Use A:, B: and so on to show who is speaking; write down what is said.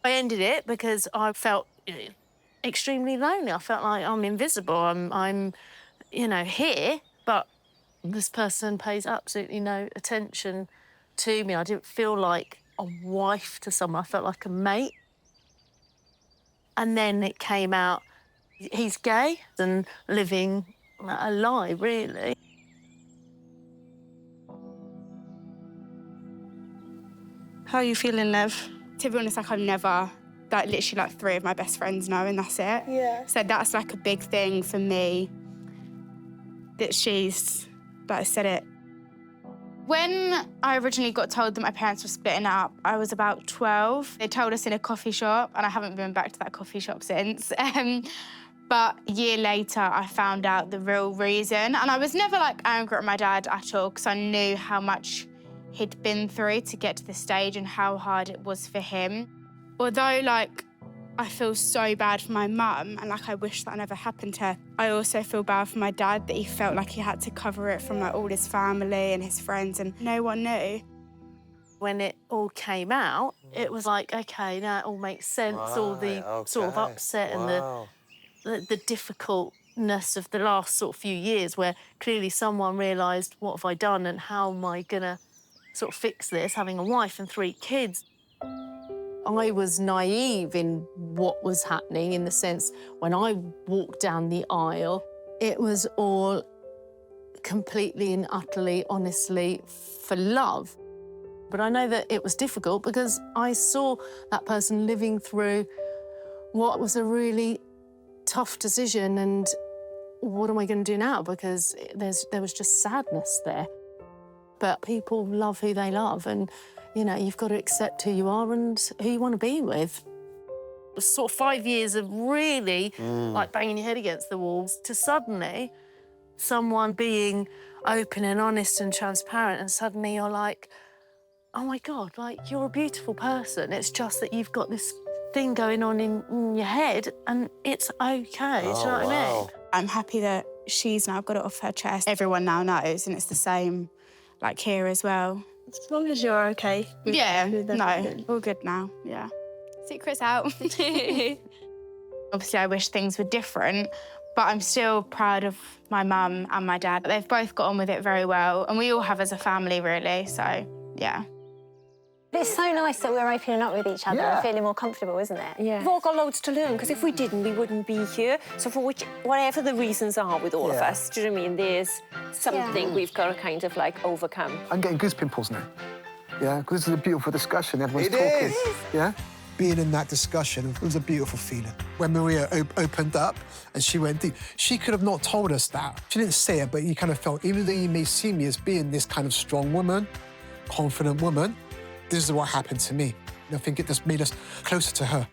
A: I ended it because I felt extremely lonely. I felt like I'm invisible. I'm here, but this person pays absolutely no attention to me. I didn't feel like a wife to someone. I felt like a mate. And then it came out he's gay and living a lie, really.
B: How are you feeling, Liv? To be honest, I've never, literally 3 of my best friends know, and that's it.
A: Yeah.
B: So that's a big thing for me, that she's, said it. When I originally got told that my parents were splitting up, I was about 12. They told us in a coffee shop, and I haven't been back to that coffee shop since. But a year later, I found out the real reason. And I was never, angry at my dad at all, because I knew how much he'd been through to get to this stage and how hard it was for him. Although, I feel so bad for my mum, and, I wish that never happened to her, I also feel bad for my dad, that he felt like he had to cover it from, all his family and his friends, and no one knew.
A: When it all came out, it was like, OK, now it all makes sense, all the sort of upset and the difficultness of the last sort of few years, where clearly someone realised, what have I done and how am I going to sort of fix this, having a wife and 3 kids. I was naive in what was happening, in the sense when I walked down the aisle, it was all completely and utterly, honestly, for love. But I know that it was difficult because I saw that person living through what was a really tough decision, and what am I going to do now? Because there was just sadness there. But people love who they love, and you've got to accept who you are and who you want to be with. It was sort of 5 years of really banging your head against the walls, to suddenly someone being open and honest and transparent, and suddenly you're like, oh my God, you're a beautiful person. It's just that you've got this thing going on in your head, and it's okay. Do you know what I mean?
B: I'm happy that she's now got it off her chest. Everyone now knows, and it's the same here as well.
A: As long as you're okay.
B: Yeah, no, all good now, yeah. Secret's out. Obviously, I wish things were different, but I'm still proud of my mum and my dad. They've both got on with it very well, and we all have as a family, really, so, yeah.
C: It's so nice that we're opening up with each other and feeling more comfortable, isn't it?
D: Yeah. We've all got loads to learn, because if we didn't, we wouldn't be here. So for whatever the reasons are with all of us, do you know what I mean? There's something we've got to kind of overcome.
E: I'm getting goose pimples now. Yeah, because this is a beautiful discussion. Everyone's talking.
F: It is.
E: Yeah.
F: Being in that discussion, it was a beautiful feeling. When Maria opened up and she went deep, she could have not told us that. She didn't say it, but you kind of felt, even though you may see me as being this kind of strong woman, confident woman, this is what happened to me. And I think it just made us closer to her.